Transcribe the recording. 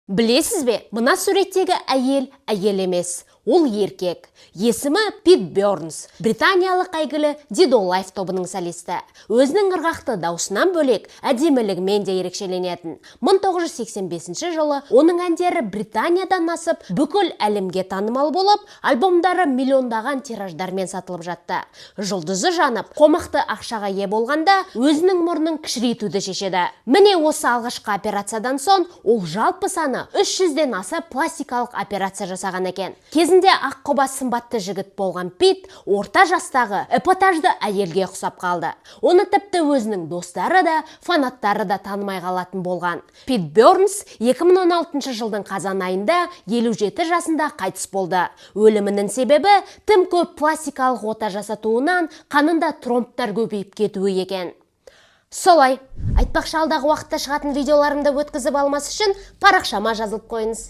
Білесіз бе, мына суреттегі әйел емес, ол еркек. Есімі Пит Бёрнс, британиялық әйгілі Dead or Alive тобының солисті. Өзінің ырғақты даусынан бөлек әдемілігімен де ерекшеленетін. 1985 жылы оның әндері Британиядан асып, бүкіл әлемге танымал болып, альбомдары миллиондаған тираждармен сатылып жатты. Жұлдызы жанып, қомақты ақшаға ие болғанда, өзінің мұрнын кішірейтуді шешеді. Міне осы алғашқы операциядан соң, ол жалпы саны 300-ден аса пластикалық операция жасаған екен. Кезінде аққұба сымбатты жігіт болған Пит орта жастағы эпатажды әйелге ұқсап қалды. Оны тіпті өзінің достары да, фанаттары да танымай қалатын болған. Пит Бёрнс 2016 жылдың қазан айында 57 жасында қайтыс болды. Өлімінің себебі тым көп пластикалық ота жасатуынан қанында тромбтар көбейіп кетуі екен. Солай, айтпақшы алдағы уақытта шығатын видеоларымды өткізіп алмас үшін парақшама жазылып қойыңыз.